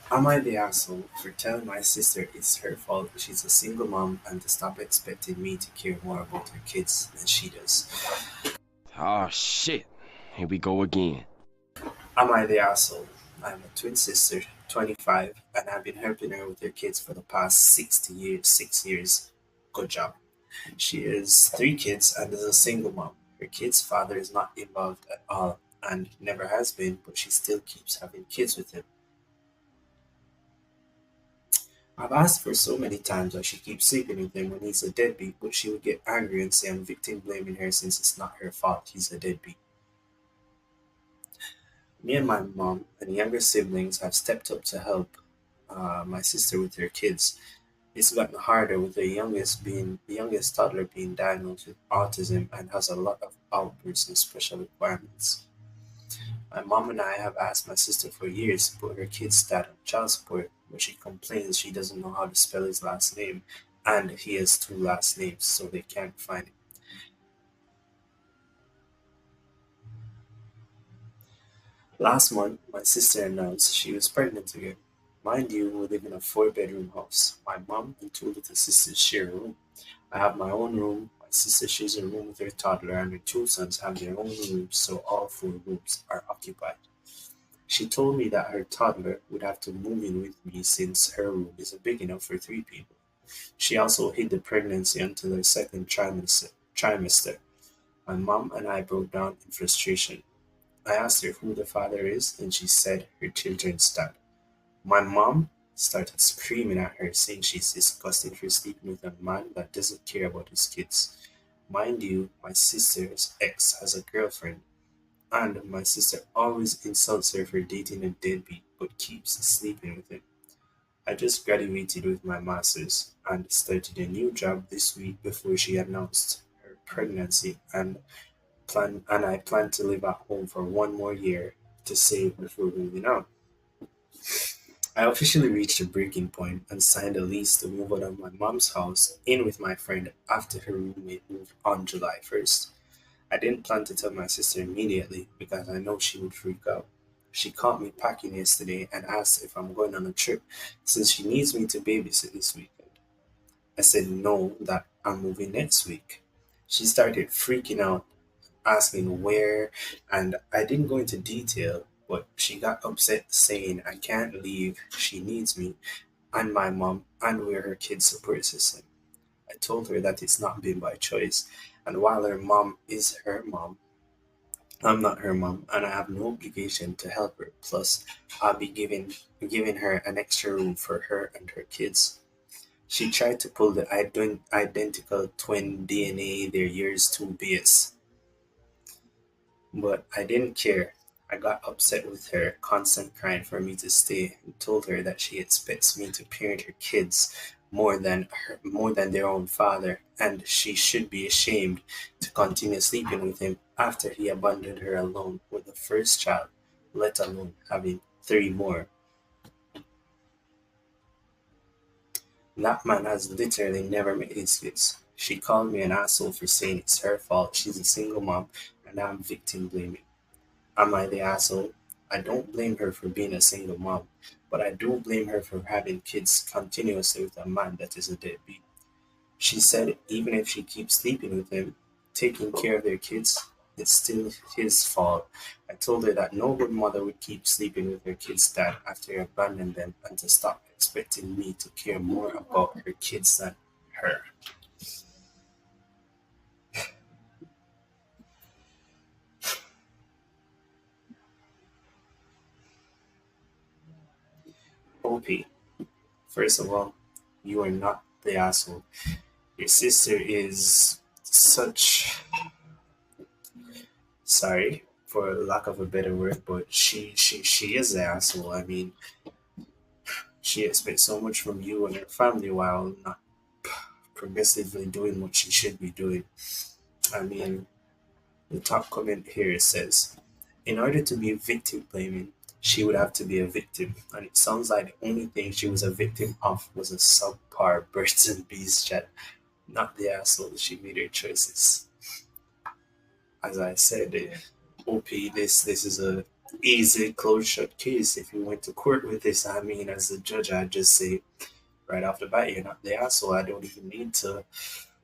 Am I the asshole for telling my sister it's her fault she's a single mom and to stop expecting me to care more about her kids than she does? Oh shit. Here we go again. Am I the asshole? I'm a twin sister, 25, and I've been helping her with her kids for the past 60 years, 6 years. Good job. She has three kids and is a single mom. Her kid's father is not involved at all and never has been, but she still keeps having kids with him. I've asked her so many times why she keeps sleeping with him when he's a deadbeat, but she would get angry and say I'm victim blaming her since it's not her fault he's a deadbeat. Me and my mom and younger siblings have stepped up to help my sister with her kids. It's gotten harder with the youngest toddler being diagnosed with autism and has a lot of outbursts and special requirements. My mom and I have asked my sister for years to put her kid's dad on child support, but she complains she doesn't know how to spell his last name, and he has two last names, so they can't find it. Last month, my sister announced she was pregnant again. Mind you, we live in a four-bedroom house. My mom and two little sisters share a room. I have my own room. My sister shares a room with her toddler, and her two sons have their own rooms, so all four rooms are occupied. She told me that her toddler would have to move in with me since her room isn't big enough for three people. She also hid the pregnancy until her second trimester. My mom and I broke down in frustration. I asked her who the father is, and she said her children's dad. My mom started screaming at her, saying she's disgusted for sleeping with a man that doesn't care about his kids. Mind you, my sister's ex has a girlfriend, and my sister always insults her for dating a deadbeat but keeps sleeping with him. I just graduated with my master's and started a new job this week before she announced her pregnancy and I plan to live at home for one more year to save before moving out. I officially reached a breaking point and signed a lease to move out of my mom's house in with my friend after her roommate moved on July 1st. I didn't plan to tell my sister immediately because I know she would freak out. She caught me packing yesterday and asked if I'm going on a trip since she needs me to babysit this weekend. I said no, that I'm moving next week. She started freaking out, asking where, and I didn't go into detail, but she got upset saying I can't leave, she needs me, and my mom, and we're her kid's support system. I told her that it's not been by choice, and while her mom is her mom, I'm not her mom, and I have no obligation to help her. Plus, I'll be giving her an extra room for her and her kids. She tried to pull the identical twin DNA their years too BS, but I didn't care. I got upset with her, constant crying for me to stay, and told her that she expects me to parent her kids more than their own father, and she should be ashamed to continue sleeping with him after he abandoned her alone with the first child, let alone having three more. That man has literally never met his kids. She called me an asshole for saying it's her fault she's a single mom and I'm victim blaming. Am I the asshole? I don't blame her for being a single mom, but I do blame her for having kids continuously with a man that is a deadbeat. She said even if she keeps sleeping with him, taking care of their kids, it's still his fault. I told her that no good mother would keep sleeping with her kids' dad after he abandoned them and to stop expecting me to care more about her kids than her. OP, first of all, you are not the asshole. Your sister is such, sorry for lack of a better word, but she is the asshole. I mean, she expects so much from you and your family while not progressively doing what she should be doing. I mean, the top comment here says, in order to be victim blaming, she would have to be a victim, and it sounds like the only thing she was a victim of was a subpar birds and bees chat, not the asshole she made her choices. As I said, OP, this is a easy closed shut case. If you went to court with this, I mean, as a judge, I'd just say right off the bat, you're not the asshole. I don't even need to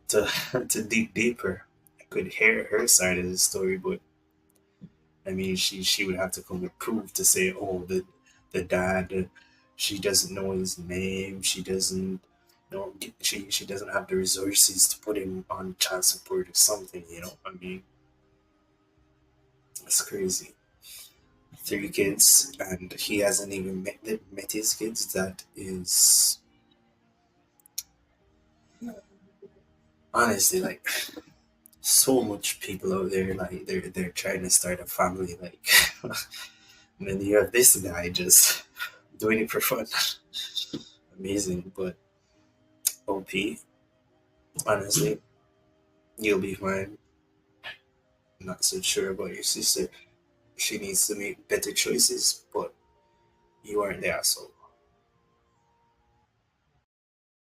to dig deeper. I could hear her side of the story, but I mean, she would have to come with proof to say, oh, the dad, she doesn't know his name. She doesn't know. She doesn't have the resources to put him on child support or something. I mean, it's crazy. Three kids, and he hasn't even met his kids. That is honestly like so much people out there. Like they're trying to start a family. Like, and then you have this guy just doing it for fun. Amazing, but OP, honestly, you'll be fine. Not so sure about your sister. She needs to make better choices, but you aren't the asshole.